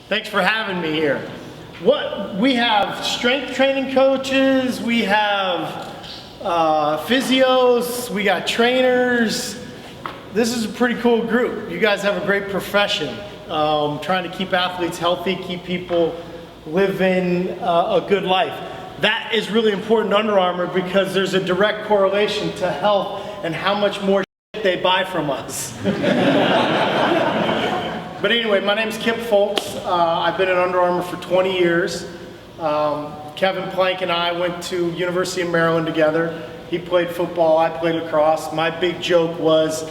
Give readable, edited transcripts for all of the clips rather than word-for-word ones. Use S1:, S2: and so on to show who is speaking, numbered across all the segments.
S1: Thanks for having me here. We have strength training coaches, we have physios, we got trainers. This is a pretty cool group. You guys have a great profession. Trying to keep athletes healthy, keep people living a good life. That is really important to Under Armour because there's a direct correlation to health and how much more shit they buy from us. But anyway, my name's Kip Fulks. I've been at Under Armour for 20 years. Kevin Plank and I went to University of Maryland together. He played football, I played lacrosse. My big joke was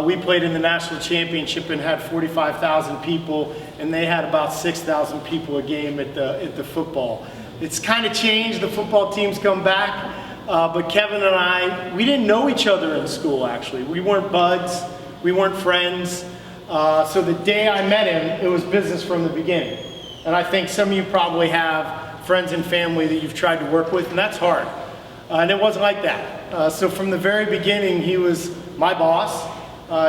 S1: we played in the national championship and had 45,000 people, and they had about 6,000 people a game at the football. It's kind of changed, the football teams come back, but Kevin and I, we didn't know each other in school actually. We weren't buds, we weren't friends. So the day I met him, it was business from the beginning. And I think some of you probably have friends and family that you've tried to work with, and that's hard. And it wasn't like that. So from the very beginning, he was my boss.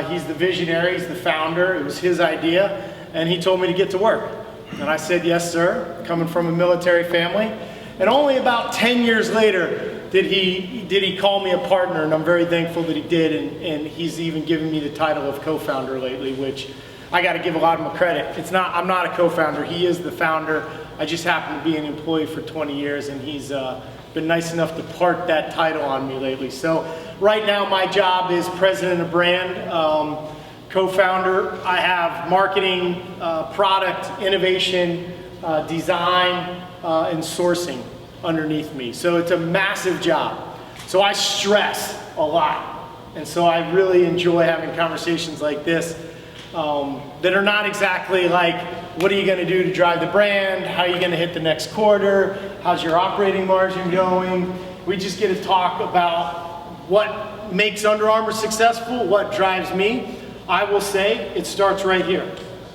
S1: He's the visionary, he's the founder. It was his idea, and he told me to get to work. And I said, yes, sir, coming from a military family. And only about 10 years later did he call me a partner, and I'm very thankful that he did, and he's even given me the title of co-founder lately, which I got to give a lot of him credit. I'm not a co-founder, he is the founder. I just happen to be an employee for 20 years, and he's been nice enough to part that title on me lately. So right now my job is president of brand, co-founder. I have marketing, product, innovation, design, and sourcing underneath me. So it's a massive job. So I stress a lot. And so I really enjoy having conversations like this that are not exactly like, what are you going to do to drive the brand? How are you going to hit the next quarter? How's your operating margin going? We just get to talk about what makes Under Armour successful, what drives me. I will say it starts right here.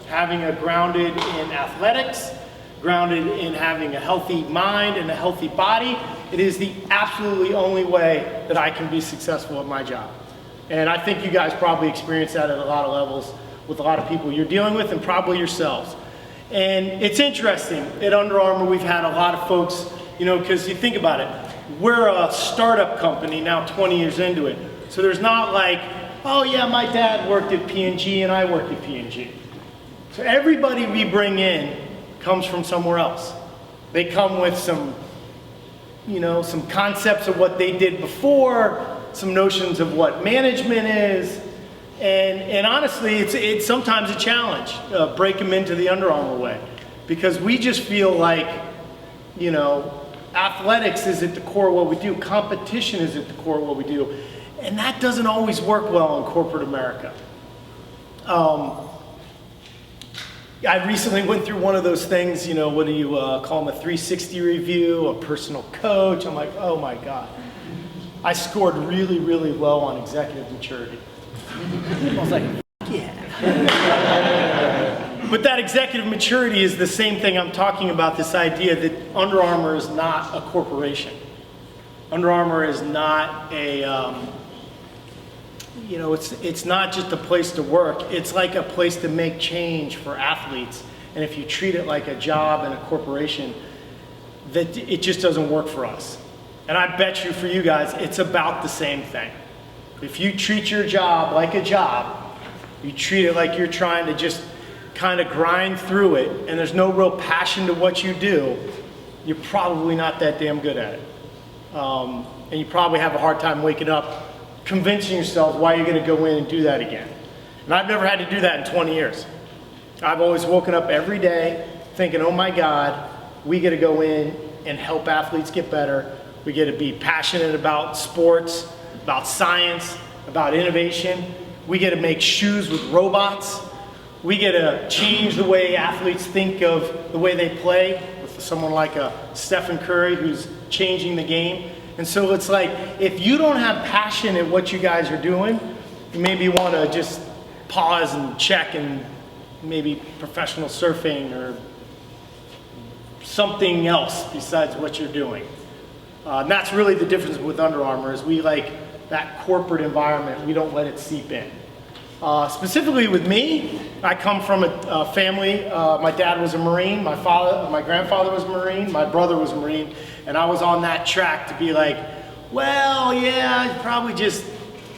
S1: Having a grounded in athletics, grounded in having a healthy mind and a healthy body. It is the absolutely only way that I can be successful at my job. And I think you guys probably experience that at a lot of levels with a lot of people you're dealing with and probably yourselves. And it's interesting, at Under Armour we've had a lot of folks, because you think about it, we're a startup company now 20 years into it. So there's not like, oh yeah, my dad worked at P&G and I worked at P&G. So everybody we bring in comes from somewhere else. They come with some concepts of what they did before, some notions of what management is, and honestly, it's sometimes a challenge, break them into the Under Armour way, because we just feel like, athletics is at the core of what we do, competition is at the core of what we do, and that doesn't always work well in corporate America. I recently went through one of those things, what do you call them, a 360 review, a personal coach. I'm like, oh my God. I scored really, really low on executive maturity. I was like, yeah. But that executive maturity is the same thing I'm talking about, this idea that Under Armour is not a corporation. Under Armour is not a, it's not just a place to work. It's like a place to make change for athletes. And if you treat it like a job and a corporation, that it just doesn't work for us. And I bet you for you guys, it's about the same thing. If you treat your job like a job, you treat it like you're trying to just kind of grind through it, and there's no real passion to what you do, you're probably not that damn good at it. And you probably have a hard time waking up convincing yourself why you're going to go in and do that again. And I've never had to do that in 20 years. I've always woken up every day thinking, oh my God, we get to go in and help athletes get better. We get to be passionate about sports, about science, about innovation. We get to make shoes with robots. We get to change the way athletes think of the way they play with someone like a Stephen Curry who's changing the game. And so it's like, if you don't have passion at what you guys are doing, you maybe want to just pause and check and maybe professional surfing or something else besides what you're doing. And that's really the difference with Under Armour, is we like that corporate environment, we don't let it seep in. Specifically with me, I come from a family. My dad was a Marine, my grandfather was a Marine, my brother was a Marine, and I was on that track to be like, well, yeah, probably just,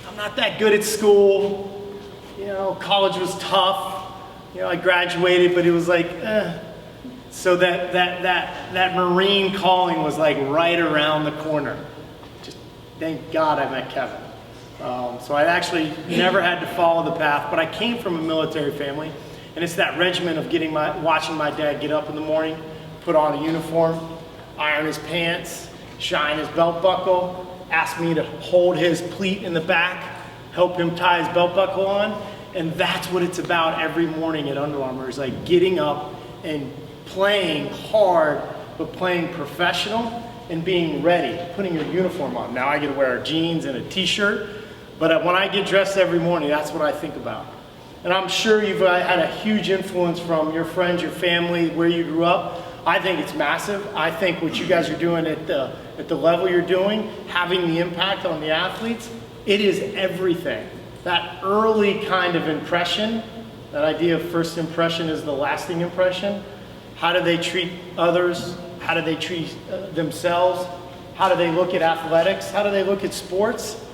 S1: I'm not that good at school. You know, college was tough. You know, I graduated, but it was like, eh. So that Marine calling was like right around the corner. Just thank God I met Kevin. So I actually never had to follow the path, but I came from a military family, and it's that regimen of watching my dad get up in the morning, put on a uniform, iron his pants, shine his belt buckle, ask me to hold his pleat in the back, help him tie his belt buckle on, and that's what it's about every morning at Under Armour, is like getting up and playing hard, but playing professional and being ready, putting your uniform on. Now I get to wear jeans and a t-shirt, but when I get dressed every morning, that's what I think about. And I'm sure you've had a huge influence from your friends, your family, where you grew up. I think it's massive. I think what you guys are doing at the level you're doing, having the impact on the athletes, it is everything. That early kind of impression, that idea of first impression is the lasting impression. How do they treat others? How do they treat themselves? How do they look at athletics? How do they look at sports?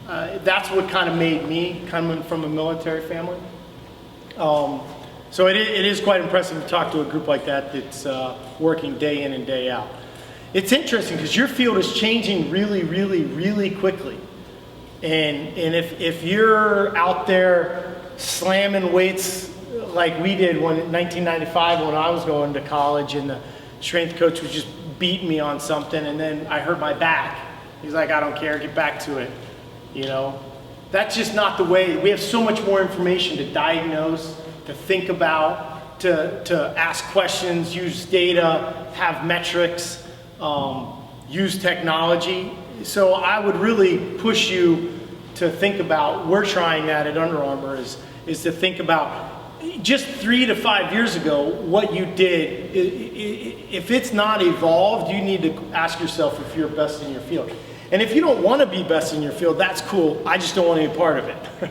S1: That's what kind of made me, coming from a military family. So it is quite impressive to talk to a group like that that's working day in and day out. It's interesting because your field is changing really, really, really quickly. And if you're out there slamming weights like we did in 1995 when I was going to college, and the strength coach was just beating me on something, and then I hurt my back. He's like, I don't care, get back to it. You know, that's just not the way. We have so much more information to diagnose, to think about, to ask questions, use data, have metrics, use technology. So I would really push you to think about, we're trying that at Under Armour, is to think about just 3 to 5 years ago, what you did. If it's not evolved, you need to ask yourself if you're best in your field. And if you don't want to be best in your field, that's cool. I just don't want to be part of it.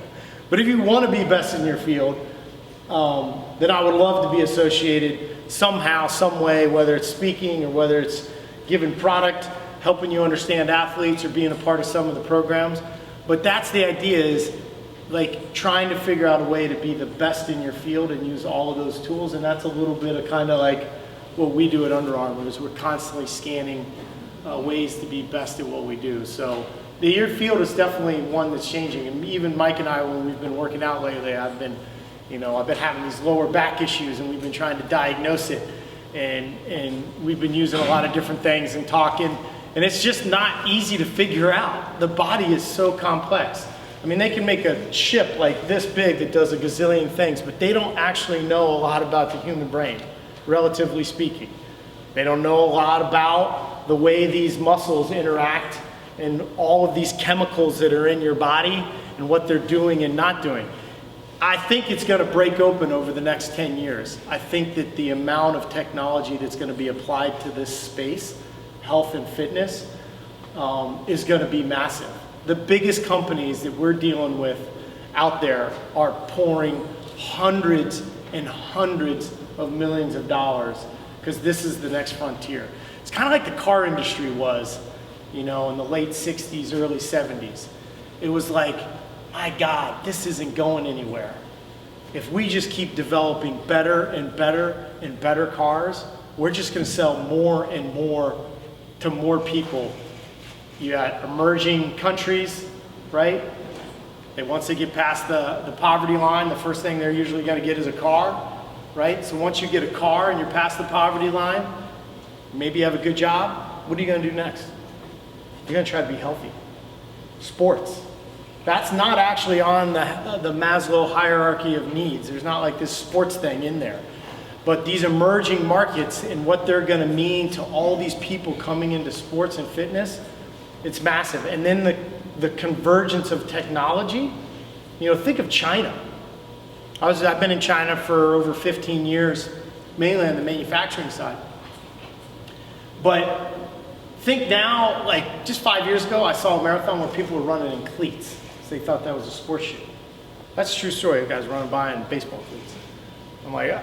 S1: But if you want to be best in your field, then I would love to be associated somehow, some way, whether it's speaking or whether it's giving product, helping you understand athletes, or being a part of some of the programs. But that's the idea, is like trying to figure out a way to be the best in your field and use all of those tools. And that's a little bit of kind of like what we do at Under Armour, is we're constantly scanning ways to be best at what we do. So your field is definitely one that's changing. And even Mike and I, when we've been working out lately, I've been having these lower back issues, and we've been trying to diagnose it. And we've been using a lot of different things and talking, and it's just not easy to figure out. The body is so complex. I mean, they can make a chip like this big that does a gazillion things, but they don't actually know a lot about the human brain, relatively speaking. They don't know a lot about the way these muscles interact and all of these chemicals that are in your body and what they're doing and not doing. I think it's going to break open over the next 10 years. I think that the amount of technology that's going to be applied to this space, health and fitness, is going to be massive. The biggest companies that we're dealing with out there are pouring hundreds and hundreds of millions of dollars, because this is the next frontier. It's kind of like the car industry was, in the late 60s, early 70s. It was like, my God, this isn't going anywhere. If we just keep developing better and better and better cars, we're just going to sell more and more to more people. You got emerging countries, right? Once they get past the poverty line, the first thing they're usually going to get is a car, right? So once you get a car and you're past the poverty line, maybe you have a good job, what are you going to do next? You're going to try to be healthy. Sports. That's not actually on the Maslow hierarchy of needs. There's not like this sports thing in there. But these emerging markets and what they're going to mean to all these people coming into sports and fitness, it's massive. And then the convergence of technology. Think of China. I've been in China for over 15 years, mainly on the manufacturing side. But think now, like just 5 years ago, I saw a marathon where people were running in cleats. So they thought that was a sports shoe. That's a true story. You guys running by in baseball cleats. I'm like,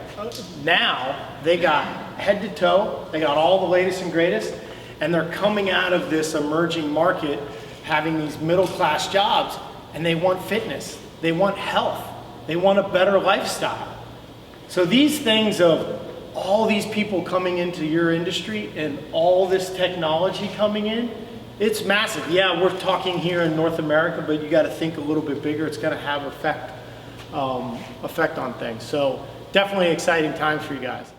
S1: now they got head to toe, they got all the latest and greatest, and they're coming out of this emerging market having these middle class jobs, and they want fitness, they want health, they want a better lifestyle. So these things of all these people coming into your industry and all this technology coming in, it's massive. Yeah, we're talking here in North America, but you got to think a little bit bigger. It's going to have effect on things. So definitely exciting times for you guys.